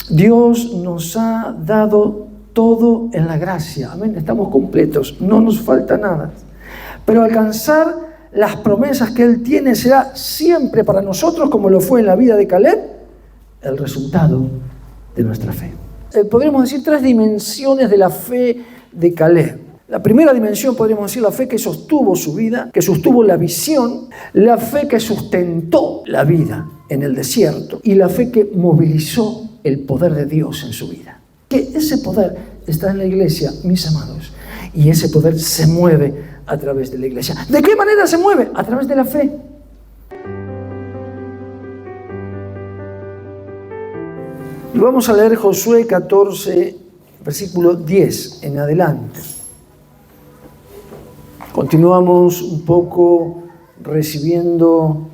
Dios nos ha dado todo en la gracia. Amén. Estamos completos, no nos falta nada. Pero alcanzar las promesas que Él tiene será siempre para nosotros, como lo fue en la vida de Caleb, el resultado de nuestra fe. Podríamos decir 3 dimensiones de la fe de Caleb. La primera dimensión, podríamos decir, la fe que sostuvo su vida, que sostuvo la visión, la fe que sustentó la vida en el desierto y la fe que movilizó el poder de Dios en su vida. Que ese poder está en la iglesia, mis amados, y ese poder se mueve a través de la iglesia. ¿De qué manera se mueve? A través de la fe. Y vamos a leer Josué 14, versículo 10 en adelante. Continuamos un poco recibiendo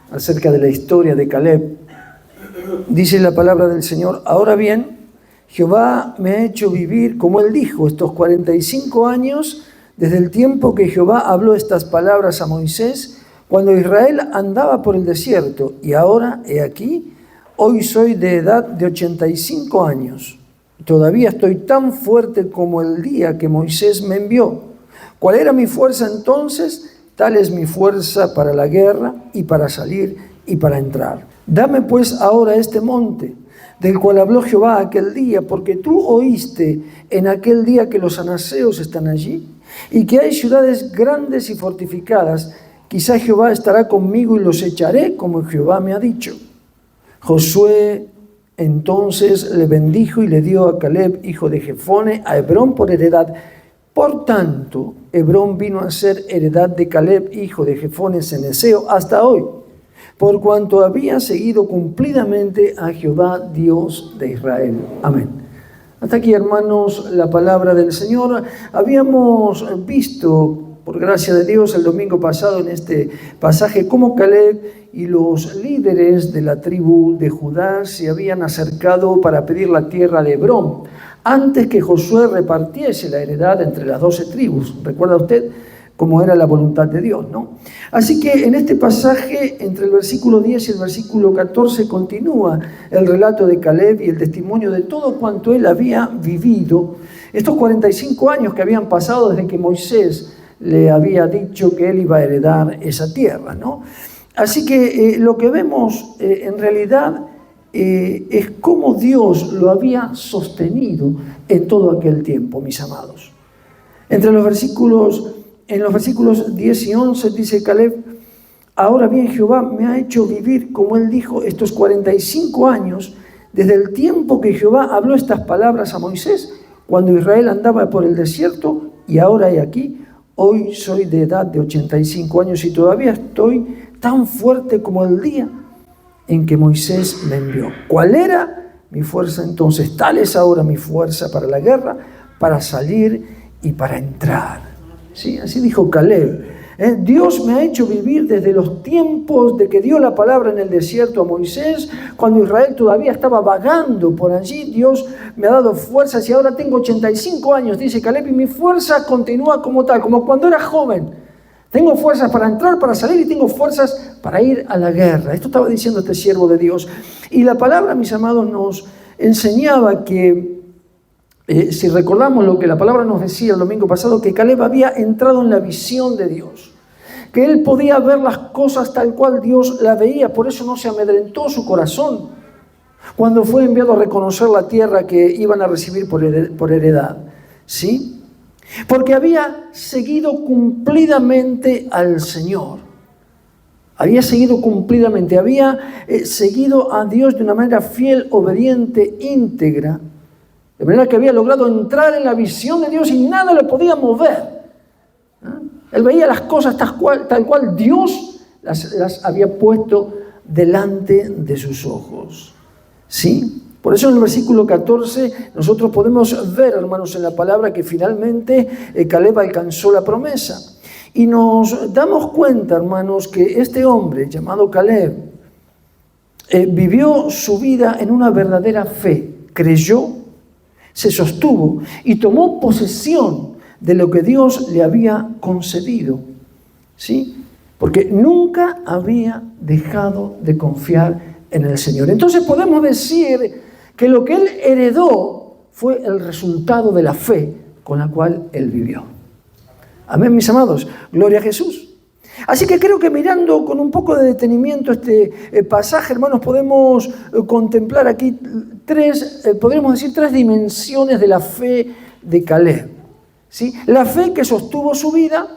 acerca de la historia de Caleb. Dice la palabra del Señor: ahora bien, Jehová me ha hecho vivir, como Él dijo, estos 45 años, desde el tiempo que Jehová habló estas palabras a Moisés, cuando Israel andaba por el desierto. Y ahora, he aquí, hoy soy de edad de 85 años. Todavía estoy tan fuerte como el día que Moisés me envió. ¿Cuál era mi fuerza entonces? Tal es mi fuerza para la guerra y para salir y para entrar. Dame pues ahora este monte, del cual habló Jehová aquel día, porque tú oíste en aquel día que los anaseos están allí, y que hay ciudades grandes y fortificadas. Quizá Jehová estará conmigo y los echaré, como Jehová me ha dicho. Josué entonces le bendijo y le dio a Caleb, hijo de Jefone, a Hebrón por heredad. Por tanto, Hebrón vino a ser heredad de Caleb, hijo de Jefone ceneseo, hasta hoy, por cuanto había seguido cumplidamente a Jehová, Dios de Israel. Amén. Hasta aquí, hermanos, la palabra del Señor. Habíamos visto, por gracia de Dios, el domingo pasado en este pasaje, cómo Caleb y los líderes de la tribu de Judá se habían acercado para pedir la tierra de Hebrón, antes que Josué repartiese la heredad entre las 12 tribus. ¿Recuerda usted cómo era la voluntad de Dios, no? Así que en este pasaje, entre el versículo 10 y el versículo 14, continúa el relato de Caleb y el testimonio de todo cuanto él había vivido. Estos 45 años que habían pasado desde que Moisés le había dicho que él iba a heredar esa tierra, ¿no? Así que lo que vemos en realidad es cómo Dios lo había sostenido en todo aquel tiempo, mis amados. En los versículos 10 y 11 dice Caleb: ahora bien, Jehová me ha hecho vivir, como Él dijo, estos 45 años, desde el tiempo que Jehová habló estas palabras a Moisés, cuando Israel andaba por el desierto, y ahora he aquí, hoy soy de edad de 85 años y todavía estoy tan fuerte como el día en que Moisés me envió. ¿Cuál era mi fuerza entonces? Tal es ahora mi fuerza para la guerra, para salir y para entrar. ¿Sí? Así dijo Caleb. Dios me ha hecho vivir desde los tiempos de que dio la palabra en el desierto a Moisés, cuando Israel todavía estaba vagando por allí. Dios me ha dado fuerzas y ahora tengo 85 años, dice Caleb, y mi fuerza continúa como tal, como cuando era joven. Tengo fuerzas para entrar, para salir, y tengo fuerzas para ir a la guerra. Esto estaba diciendo este siervo de Dios. Y la palabra, mis amados, nos enseñaba que, si recordamos lo que la palabra nos decía el domingo pasado, que Caleb había entrado en la visión de Dios, que él podía ver las cosas tal cual Dios la veía. Por eso no se amedrentó su corazón cuando fue enviado a reconocer la tierra que iban a recibir por heredad. ¿Sí? Porque había seguido cumplidamente al Señor. Había seguido cumplidamente, había seguido a Dios de una manera fiel, obediente, íntegra. De manera que había logrado entrar en la visión de Dios y nada le podía mover. Él veía las cosas tal cual Dios las había puesto delante de sus ojos. ¿Sí? Por eso en el versículo 14 nosotros podemos ver, hermanos, en la palabra que finalmente Caleb alcanzó la promesa. Y nos damos cuenta, hermanos, que este hombre llamado Caleb vivió su vida en una verdadera fe. Creyó, se sostuvo y tomó posesión de lo que Dios le había concedido. ¿Sí? Porque nunca había dejado de confiar en el Señor. Entonces podemos decir que lo que él heredó fue el resultado de la fe con la cual él vivió. Amén, mis amados. Gloria a Jesús. Así que creo que mirando con un poco de detenimiento este pasaje, hermanos, podemos contemplar aquí podríamos decir tres dimensiones de la fe de Caleb. ¿Sí? La fe que sostuvo su vida.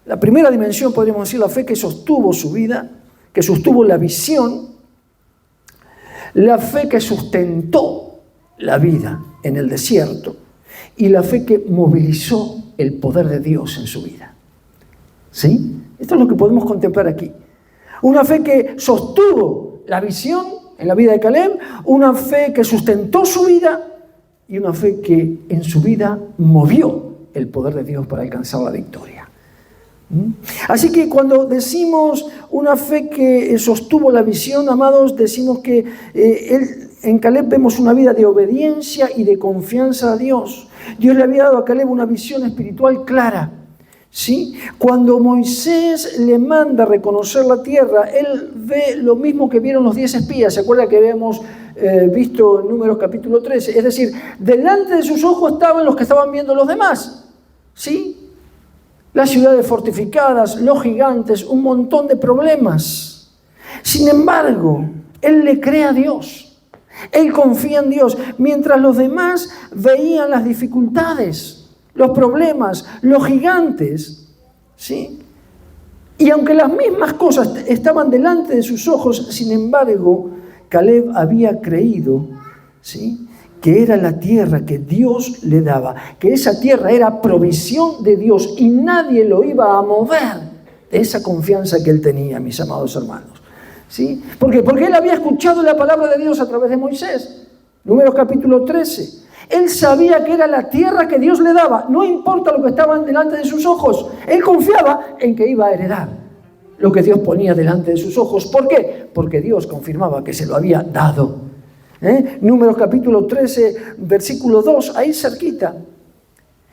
La primera dimensión, podríamos decir, la fe que sostuvo su vida, que sostuvo la visión, la fe que sustentó la vida en el desierto y la fe que movilizó el poder de Dios en su vida. ¿Sí? Esto es lo que podemos contemplar aquí. Una fe que sostuvo la visión en la vida de Caleb, una fe que sustentó su vida y una fe que en su vida movió el poder de Dios para alcanzar la victoria. Así que cuando decimos una fe que sostuvo la visión, amados, decimos que en Caleb vemos una vida de obediencia y de confianza a Dios. Dios le había dado a Caleb una visión espiritual clara. ¿Sí? Cuando Moisés le manda reconocer la tierra, él ve lo mismo que vieron los 10 espías. ¿Se acuerda que habíamos visto en Números capítulo 13? Es decir, delante de sus ojos estaban los que estaban viendo los demás. ¿Sí? Las ciudades fortificadas, los gigantes, un montón de problemas. Sin embargo, él le cree a Dios. Él confía en Dios. Mientras los demás veían las dificultades, los problemas, los gigantes, ¿sí? Y aunque las mismas cosas estaban delante de sus ojos, sin embargo, Caleb había creído, ¿sí?, que era la tierra que Dios le daba, que esa tierra era provisión de Dios y nadie lo iba a mover de esa confianza que él tenía, mis amados hermanos. ¿Sí? ¿Por qué? Porque él había escuchado la palabra de Dios a través de Moisés. Números capítulo 13. Él sabía que era la tierra que Dios le daba, no importa lo que estaba delante de sus ojos. Él confiaba en que iba a heredar lo que Dios ponía delante de sus ojos. ¿Por qué? Porque Dios confirmaba que se lo había dado. Números capítulo 13, versículo 2, ahí cerquita.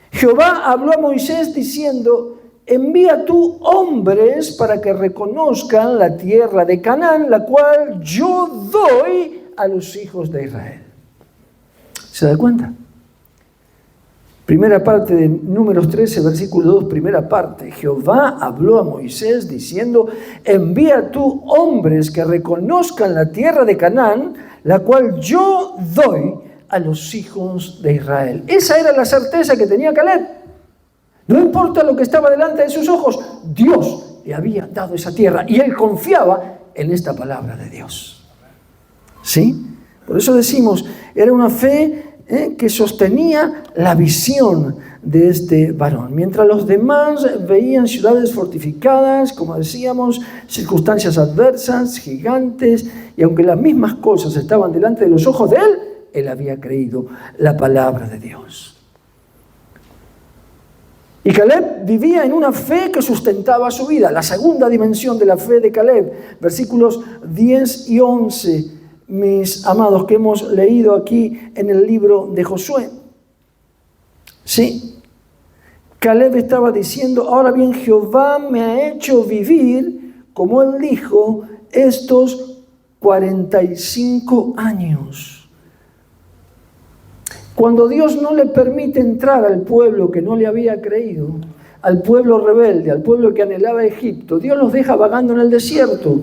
Jehová habló a Moisés diciendo: envía tú hombres para que reconozcan la tierra de Canaán, la cual yo doy a los hijos de Israel. ¿Se da cuenta? Primera parte de Números 13, versículo 2, primera parte. Jehová habló a Moisés diciendo: envía tú hombres que reconozcan la tierra de Canaán, la cual yo doy a los hijos de Israel. Esa era la certeza que tenía Caleb. No importa lo que estaba delante de sus ojos, Dios le había dado esa tierra y él confiaba en esta palabra de Dios. ¿Sí? Por eso decimos, era una fe que sostenía la visión de este varón. Mientras los demás veían ciudades fortificadas, como decíamos, circunstancias adversas, gigantes, y aunque las mismas cosas estaban delante de los ojos de él, él había creído la palabra de Dios. Y Caleb vivía en una fe que sustentaba su vida. La segunda dimensión de la fe de Caleb, versículos 10 y 11, mis amados, que hemos leído aquí en el libro de Josué. Sí, Caleb estaba diciendo: ahora bien, Jehová me ha hecho vivir, como él dijo, estos 45 años. Cuando Dios no le permite entrar al pueblo que no le había creído, al pueblo rebelde, al pueblo que anhelaba Egipto, Dios los deja vagando en el desierto.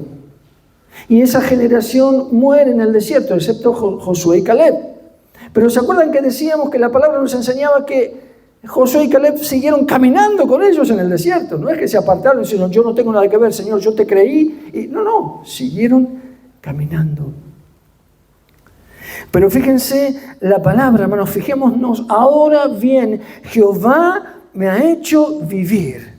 Y esa generación muere en el desierto, excepto Josué y Caleb. Pero ¿se acuerdan que decíamos que la palabra nos enseñaba que Josué y Caleb siguieron caminando con ellos en el desierto? No es que se apartaron y dijeron: yo no tengo nada que ver, Señor, yo te creí. Y no, siguieron caminando. Pero fíjense la palabra, hermanos, fijémonos: ahora bien, Jehová me ha hecho vivir,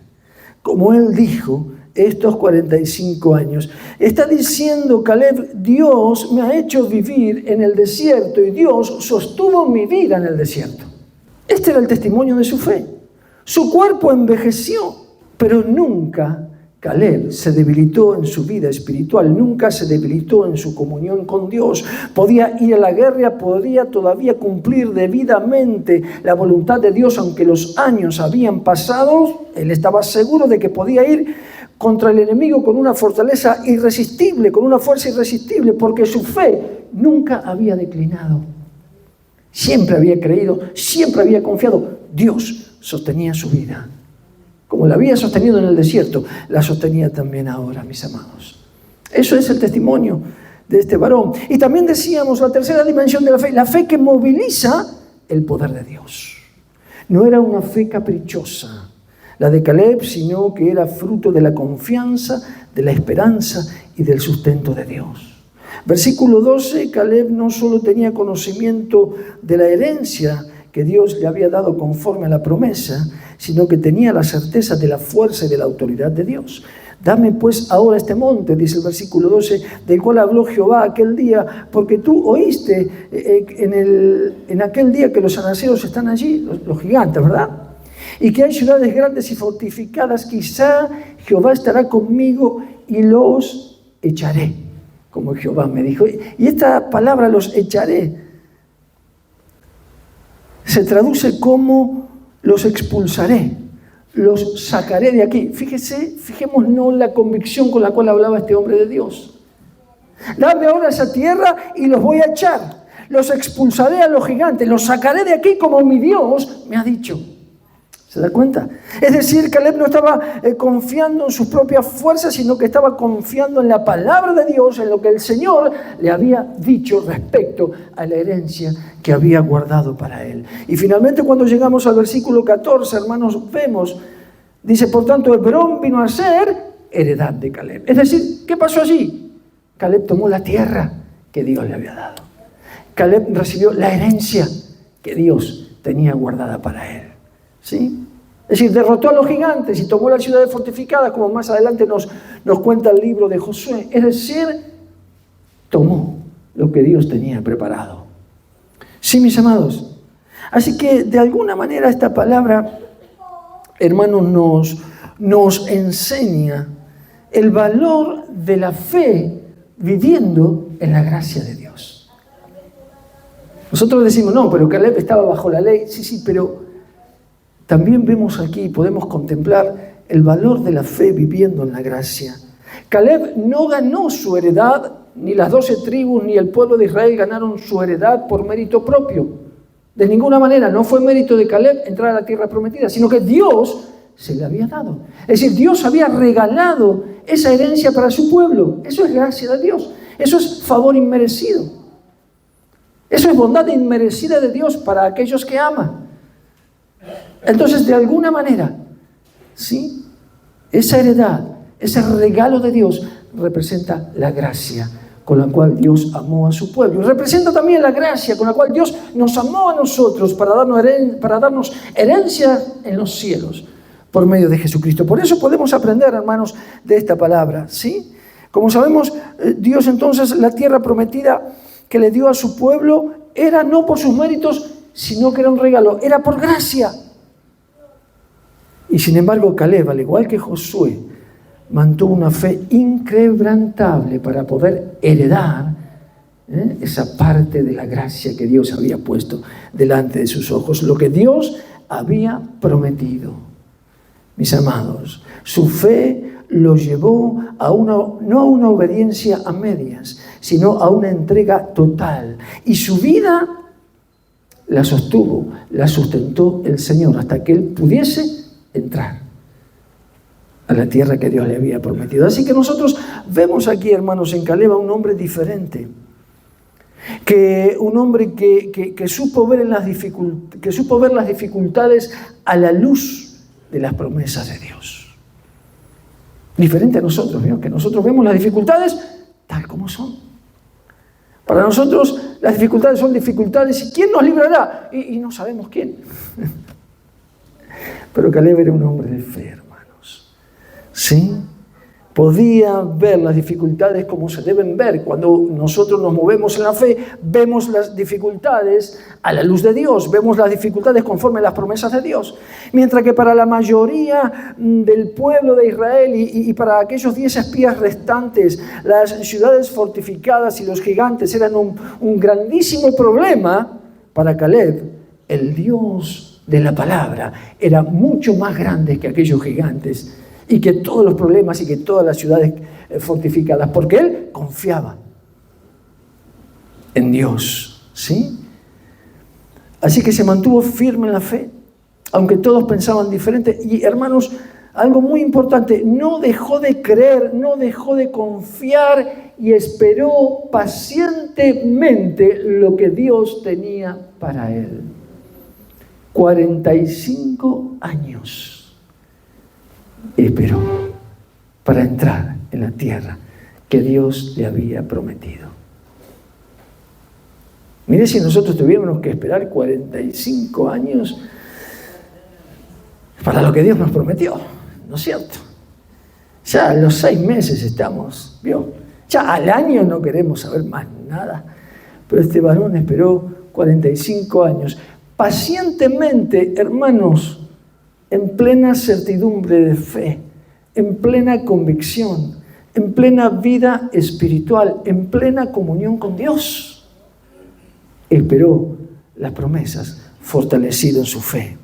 como él dijo, estos 45 años. Está diciendo Caleb: Dios me ha hecho vivir en el desierto y Dios sostuvo mi vida en el desierto. Este era el testimonio de su fe. Su cuerpo envejeció, pero nunca Caleb se debilitó en su vida espiritual, nunca se debilitó en su comunión con Dios. Podía ir a la guerra, podía todavía cumplir debidamente la voluntad de Dios, aunque los años habían pasado. Él estaba seguro de que podía ir contra el enemigo con una fortaleza irresistible, con una fuerza irresistible, porque su fe nunca había declinado. Siempre había creído, siempre había confiado. Dios sostenía su vida. Como la había sostenido en el desierto, la sostenía también ahora, mis amados. Eso es el testimonio de este varón. Y también decíamos la tercera dimensión de la fe que moviliza el poder de Dios. No era una fe caprichosa, la de Caleb, sino que era fruto de la confianza, de la esperanza y del sustento de Dios. Versículo 12, Caleb no solo tenía conocimiento de la herencia que Dios le había dado conforme a la promesa, sino que tenía la certeza de la fuerza y de la autoridad de Dios. Dame pues ahora este monte, dice el versículo 12, del cual habló Jehová aquel día, porque tú oíste en aquel día que los anaseos están allí, los gigantes, ¿verdad? Y que hay ciudades grandes y fortificadas, quizá Jehová estará conmigo y los echaré, como Jehová me dijo. Y esta palabra, los echaré, se traduce como los expulsaré, los sacaré de aquí. Fijémonos la convicción con la cual hablaba este hombre de Dios. Dame ahora esa tierra y los voy a echar. Los expulsaré a los gigantes, los sacaré de aquí como mi Dios me ha dicho. ¿Se da cuenta? Es decir, Caleb no estaba confiando en sus propias fuerzas, sino que estaba confiando en la palabra de Dios, en lo que el Señor le había dicho respecto a la herencia que había guardado para él. Y finalmente, cuando llegamos al versículo 14, hermanos, vemos, dice, por tanto, Hebrón vino a ser heredad de Caleb. Es decir, ¿qué pasó allí? Caleb tomó la tierra que Dios le había dado. Caleb recibió la herencia que Dios tenía guardada para él. ¿Sí? Es decir, derrotó a los gigantes y tomó las ciudades fortificadas, como más adelante nos cuenta el libro de Josué. Es decir, tomó lo que Dios tenía preparado. Sí, mis amados. Así que, de alguna manera, esta palabra, hermanos, nos enseña el valor de la fe viviendo en la gracia de Dios. Nosotros decimos, no, pero Caleb estaba bajo la ley. Sí, pero también vemos aquí, podemos contemplar el valor de la fe viviendo en la gracia. Caleb no ganó su heredad, ni las 12 tribus, ni el pueblo de Israel ganaron su heredad por mérito propio. De ninguna manera, no fue mérito de Caleb entrar a la tierra prometida, sino que Dios se le había dado. Es decir, Dios había regalado esa herencia para su pueblo. Eso es gracia de Dios. Eso es favor inmerecido. Eso es bondad inmerecida de Dios para aquellos que aman. Entonces, de alguna manera, ¿sí?, esa heredad, ese regalo de Dios representa la gracia con la cual Dios amó a su pueblo. Y representa también la gracia con la cual Dios nos amó a nosotros para darnos herencia en los cielos por medio de Jesucristo. Por eso podemos aprender, hermanos, de esta palabra, ¿sí? Como sabemos, Dios entonces, la tierra prometida que le dio a su pueblo era no por sus méritos, sino que era un regalo, era por gracia. Y sin embargo, Caleb, al igual que Josué, mantuvo una fe inquebrantable para poder heredar esa parte de la gracia que Dios había puesto delante de sus ojos, lo que Dios había prometido. Mis amados, su fe lo llevó no a una obediencia a medias, sino a una entrega total. Y su vida la sostuvo, la sustentó el Señor hasta que él pudiese entrar a la tierra que Dios le había prometido. Así que nosotros vemos aquí, hermanos, en Caleb a un hombre diferente, un hombre que supo ver las dificultades a la luz de las promesas de Dios. Diferente a nosotros, ¿no? Que nosotros vemos las dificultades tal como son. Para nosotros las dificultades son dificultades. ¿Y quién nos librará? Y no sabemos quién. Pero Caleb era un hombre de fe, hermanos. ¿Sí? Podía ver las dificultades como se deben ver. Cuando nosotros nos movemos en la fe, vemos las dificultades a la luz de Dios, vemos las dificultades conforme a las promesas de Dios. Mientras que para la mayoría del pueblo de Israel y para aquellos 10 espías restantes, las ciudades fortificadas y los gigantes eran un grandísimo problema, para Caleb, el Dios de la palabra era mucho más grande que aquellos gigantes y que todos los problemas y que todas las ciudades fortificadas, porque él confiaba. en Dios, ¿sí? Así que se mantuvo firme en la fe, aunque todos pensaban diferente. Y hermanos, algo muy importante, no dejó de creer, no dejó de confiar y esperó pacientemente lo que Dios tenía para él. 45 años esperó para entrar en la tierra que Dios le había prometido. Mire, si nosotros tuviéramos que esperar 45 años para lo que Dios nos prometió, ¿no es cierto? Ya a los 6 meses estamos, ¿vio? Ya al año no queremos saber más nada. Pero este varón esperó 45 años. Pacientemente, hermanos, en plena certidumbre de fe, en plena convicción, en plena vida espiritual, en plena comunión con Dios. Esperó las promesas, fortalecido en su fe.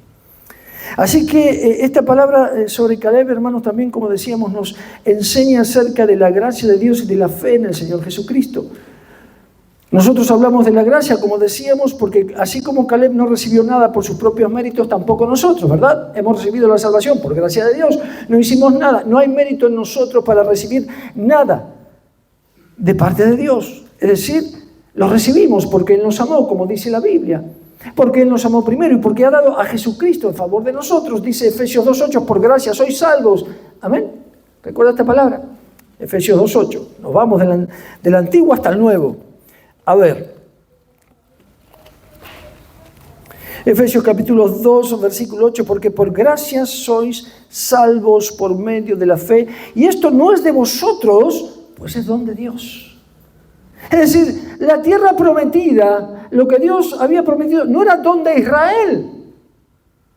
Así que esta palabra sobre Caleb, hermanos, también, como decíamos, nos enseña acerca de la gracia de Dios y de la fe en el Señor Jesucristo. Nosotros hablamos de la gracia, como decíamos, porque así como Caleb no recibió nada por sus propios méritos, tampoco nosotros, ¿verdad? Hemos recibido la salvación por gracia de Dios, no hicimos nada, no hay mérito en nosotros para recibir nada de parte de Dios. Es decir, lo recibimos porque Él nos amó, como dice la Biblia. Porque Él nos amó primero y porque ha dado a Jesucristo en favor de nosotros. Dice Efesios 2:8, por gracia sois salvos. Amén. ¿Recuerda esta palabra? Efesios 2:8. Nos vamos del Antiguo hasta el Nuevo. A ver. Efesios capítulo 2, versículo 8, porque por gracia sois salvos por medio de la fe. Y esto no es de vosotros, pues es don de Dios. Es decir, la tierra prometida, lo que Dios había prometido, no era don de Israel,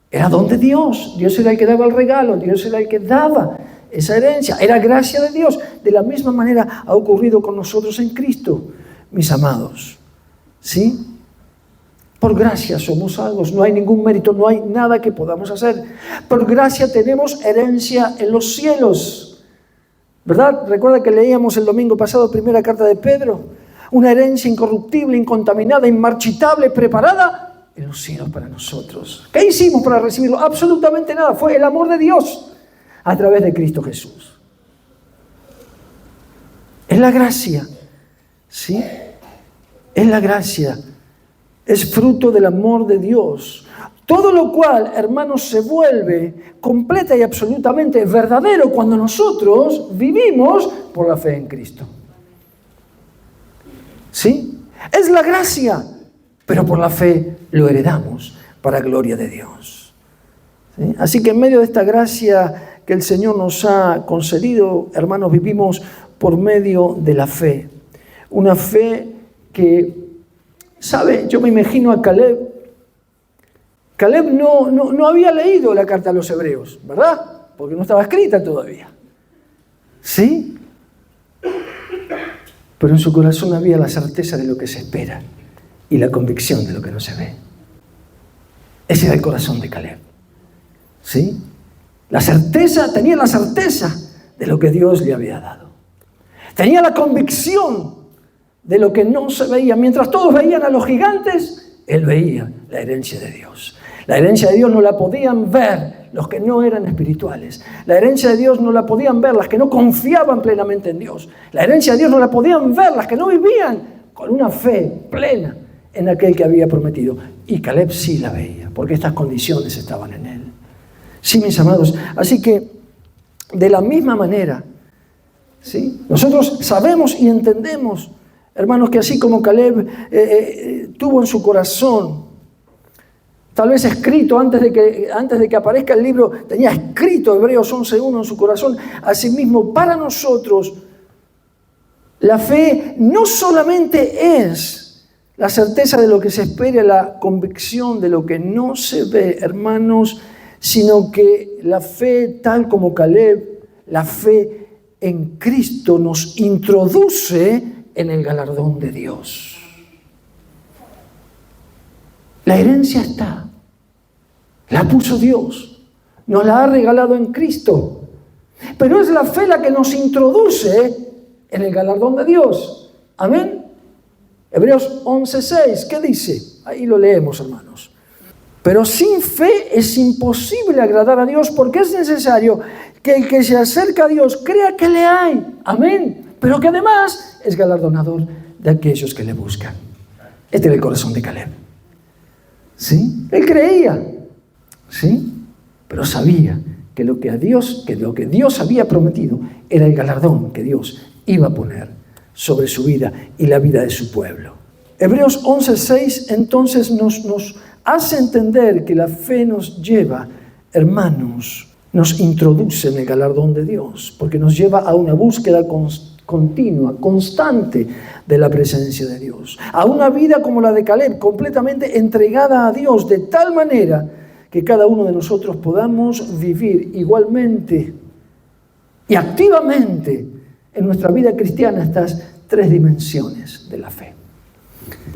era don de Dios. Dios era el que daba el regalo, Dios era el que daba esa herencia, era gracia de Dios. De la misma manera ha ocurrido con nosotros en Cristo, mis amados. ¿Sí? Por gracia somos salvos, no hay ningún mérito, no hay nada que podamos hacer. Por gracia tenemos herencia en los cielos. ¿Verdad? Recuerda que leíamos el domingo pasado, primera carta de Pedro, una herencia incorruptible, incontaminada, inmarchitable, preparada en los cielos para nosotros. ¿Qué hicimos para recibirlo? Absolutamente nada, fue el amor de Dios a través de Cristo Jesús. Es la gracia, ¿sí? Es la gracia, es fruto del amor de Dios. Todo lo cual, hermanos, se vuelve completa y absolutamente verdadero cuando nosotros vivimos por la fe en Cristo. ¿Sí? Es la gracia, pero por la fe lo heredamos para gloria de Dios. ¿Sí? Así que en medio de esta gracia que el Señor nos ha concedido, hermanos, vivimos por medio de la fe. Una fe que, ¿sabe? Yo me imagino a Caleb. Caleb no había leído la carta a los hebreos, ¿verdad? Porque no estaba escrita todavía. ¿Sí? Pero en su corazón había la certeza de lo que se espera y la convicción de lo que no se ve. Ese era el corazón de Caleb. ¿Sí? Tenía la certeza de lo que Dios le había dado. Tenía la convicción de lo que no se veía. Mientras todos veían a los gigantes, él veía la herencia de Dios. La herencia de Dios no la podían ver los que no eran espirituales. La herencia de Dios no la podían ver las que no confiaban plenamente en Dios. La herencia de Dios no la podían ver las que no vivían con una fe plena en aquel que había prometido. Y Caleb sí la veía, porque estas condiciones estaban en él. Sí, mis amados. Así que, de la misma manera, ¿sí? Nosotros sabemos y entendemos, hermanos, que así como Caleb tuvo en su corazón, tal vez escrito antes de que aparezca el libro, tenía escrito Hebreos 11:1 en su corazón. Asimismo, para nosotros, la fe no solamente es la certeza de lo que se espera, la convicción de lo que no se ve, hermanos, sino que la fe, tal como Caleb, la fe en Cristo nos introduce en el galardón de Dios. La herencia está, la puso Dios, nos la ha regalado en Cristo, pero es la fe la que nos introduce en el galardón de Dios. Amén. Hebreos 11:6, ¿qué dice? Ahí lo leemos, hermanos. Pero sin fe es imposible agradar a Dios, porque es necesario que el que se acerca a Dios crea que le hay. Amén. Pero que además es galardonador de aquellos que le buscan. Este era el corazón de Caleb. ¿Sí? Él creía. ¿Sí? Pero sabía que lo que Dios había prometido era el galardón que Dios iba a poner sobre su vida y la vida de su pueblo. Hebreos 11:6 entonces nos hace entender que la fe nos lleva, hermanos, nos introduce en el galardón de Dios, porque nos lleva a una búsqueda continua, constante de la presencia de Dios, a una vida como la de Caleb, completamente entregada a Dios, de tal manera que cada uno de nosotros podamos vivir igualmente y activamente en nuestra vida cristiana estas tres dimensiones de la fe.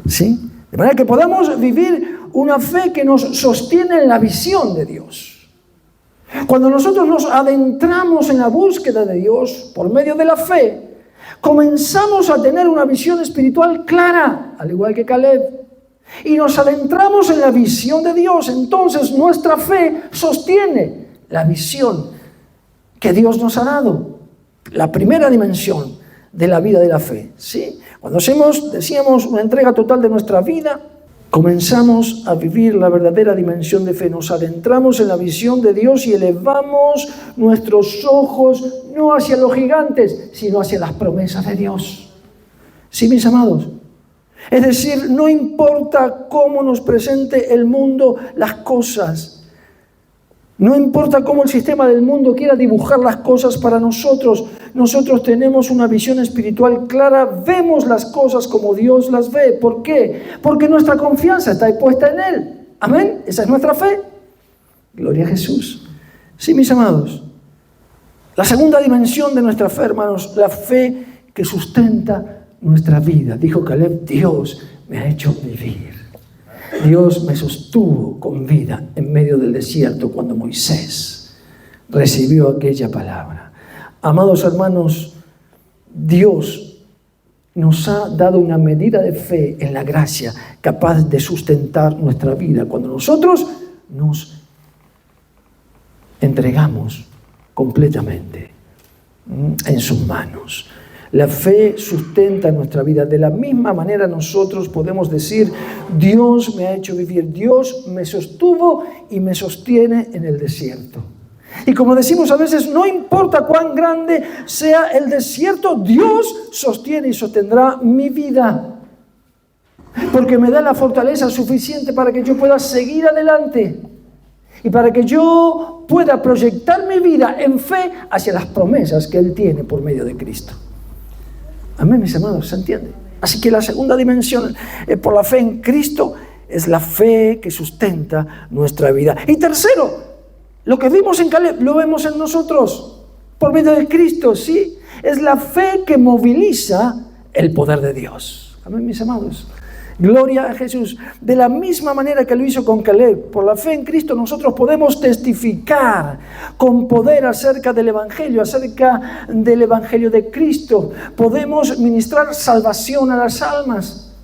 ¿Sí? De manera que podamos vivir una fe que nos sostiene en la visión de Dios. Cuando nosotros nos adentramos en la búsqueda de Dios por medio de la fe, comenzamos a tener una visión espiritual clara, al igual que Caleb, y nos adentramos en la visión de Dios. Entonces nuestra fe sostiene la visión que Dios nos ha dado, la primera dimensión de la vida de la fe. ¿Sí? Cuando decíamos una entrega total de nuestra vida, comenzamos a vivir la verdadera dimensión de fe. Nos adentramos en la visión de Dios y elevamos nuestros ojos no hacia los gigantes, sino hacia las promesas de Dios. ¿Sí, mis amados? Es decir, no importa cómo nos presente el mundo las cosas, no importa cómo el sistema del mundo quiera dibujar las cosas para nosotros, nosotros tenemos una visión espiritual clara, vemos las cosas como Dios las ve. ¿Por qué? Porque nuestra confianza está puesta en Él. Amén. Esa es nuestra fe. Gloria a Jesús. Sí, mis amados. La segunda dimensión de nuestra fe, hermanos, la fe que sustenta nuestra vida. Dijo Caleb, Dios me ha hecho vivir. Dios me sostuvo con vida en medio del desierto cuando Moisés recibió aquella palabra. Amados hermanos, Dios nos ha dado una medida de fe en la gracia capaz de sustentar nuestra vida cuando nosotros nos entregamos completamente en sus manos. La fe sustenta nuestra vida. De la misma manera nosotros podemos decir, Dios me ha hecho vivir, Dios me sostuvo y me sostiene en el desierto. Y como decimos a veces, no importa cuán grande sea el desierto, Dios sostiene y sostendrá mi vida. Porque me da la fortaleza suficiente para que yo pueda seguir adelante. Y para que yo pueda proyectar mi vida en fe hacia las promesas que Él tiene por medio de Cristo. Amén, mis amados, ¿se entiende? Así que la segunda dimensión por la fe en Cristo es la fe que sustenta nuestra vida. Y tercero, lo que vimos en Caleb lo vemos en nosotros por medio de Cristo, ¿sí? Es la fe que moviliza el poder de Dios. Amén, mis amados. Gloria a Jesús. De la misma manera que lo hizo con Caleb, por la fe en Cristo nosotros podemos testificar con poder acerca del Evangelio de Cristo. Podemos ministrar salvación a las almas.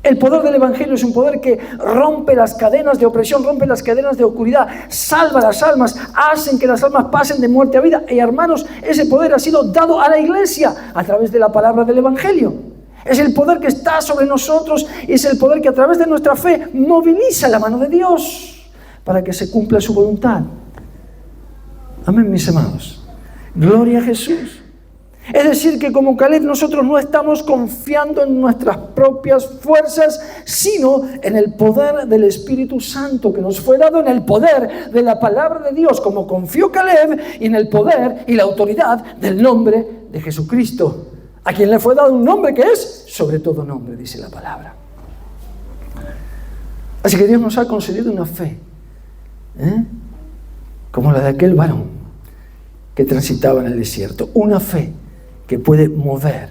El poder del Evangelio es un poder que rompe las cadenas de opresión, rompe las cadenas de oscuridad, salva las almas, hacen que las almas pasen de muerte a vida. Y hermanos, ese poder ha sido dado a la iglesia a través de la palabra del Evangelio. Es el poder que está sobre nosotros y es el poder que a través de nuestra fe moviliza la mano de Dios para que se cumpla su voluntad. Amén, mis amados. Gloria a Jesús. Es decir, que como Caleb nosotros no estamos confiando en nuestras propias fuerzas, sino en el poder del Espíritu Santo que nos fue dado, en el poder de la palabra de Dios, como confió Caleb, y en el poder y la autoridad del nombre de Jesucristo, a quien le fue dado un nombre que es sobre todo nombre, dice la palabra. Así que Dios nos ha concedido una fe, como la de aquel varón que transitaba en el desierto. Una fe que puede mover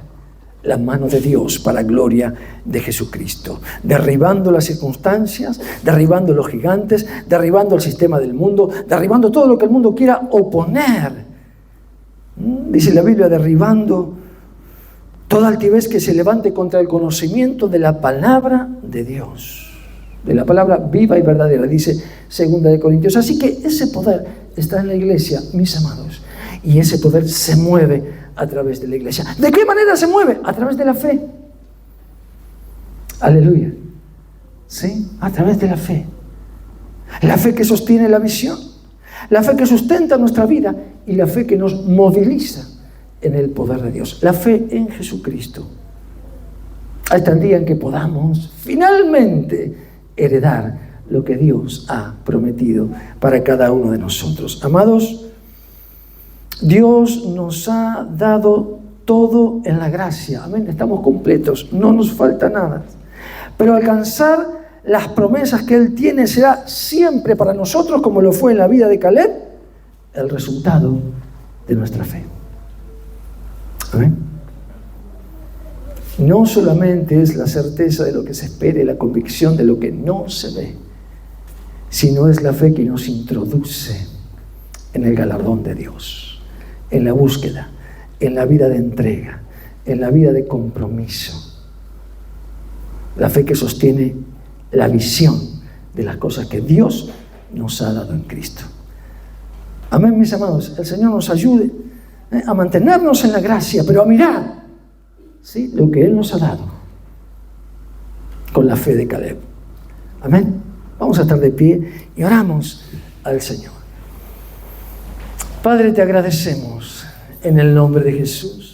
la mano de Dios para la gloria de Jesucristo, derribando las circunstancias, derribando los gigantes, derribando el sistema del mundo, derribando todo lo que el mundo quiera oponer. Dice la Biblia, derribando toda altivez que se levante contra el conocimiento de la palabra de Dios, de la palabra viva y verdadera, dice 2 Corintios. Así que ese poder está en la iglesia, mis amados, y ese poder se mueve a través de la iglesia. ¿De qué manera se mueve? A través de la fe. Aleluya. ¿Sí? A través de la fe. La fe que sostiene la visión, la fe que sustenta nuestra vida y la fe que nos moviliza en el poder de Dios. La fe en Jesucristo. Hasta el día en que podamos finalmente heredar lo que Dios ha prometido para cada uno de nosotros. Amados, Dios nos ha dado todo en la gracia. Amén. Estamos completos, no nos falta nada. Pero alcanzar las promesas que Él tiene será siempre para nosotros, como lo fue en la vida de Caleb, el resultado de nuestra fe. Amén. No solamente es la certeza de lo que se espera y la convicción de lo que no se ve, sino es la fe que nos introduce en el galardón de Dios, en la búsqueda, en la vida de entrega, en la vida de compromiso. La fe que sostiene la visión de las cosas que Dios nos ha dado en Cristo. Amén, mis amados. El Señor nos ayude a mantenernos en la gracia, pero a mirar, ¿sí?, lo que Él nos ha dado con la fe de Caleb. Amén. Vamos a estar de pie y oramos al Señor. Padre, te agradecemos en el nombre de Jesús.